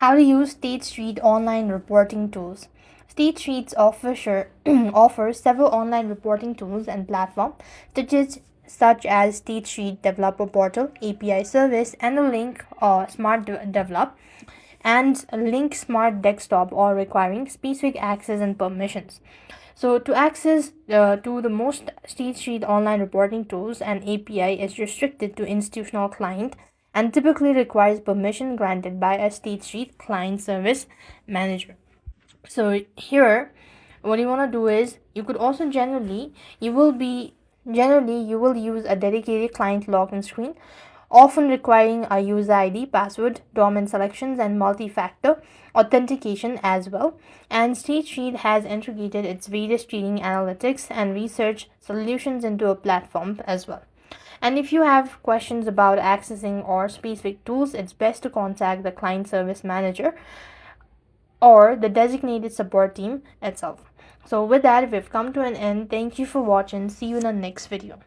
How to use State Street online reporting tools. State Streets offers several online reporting tools and platforms such as State Street Developer Portal, API Service, and a Link Smart Develop and Link Smart Desktop, all requiring specific access and permissions. So to access to the most State Street online reporting tools, an API is restricted to institutional client and typically requires permission granted by a State Street client service manager. So here, what you want to do is you could also generally you will use a dedicated client login screen, often requiring a user ID, password, domain selections, and multi-factor authentication as well. And State Street has integrated its various trading analytics and research solutions into a platform as well. And if you have questions about accessing or specific tools, it's best to contact the client service manager or the designated support team itself. So with that, we've come to an end. Thank you for watching. See you in the next video.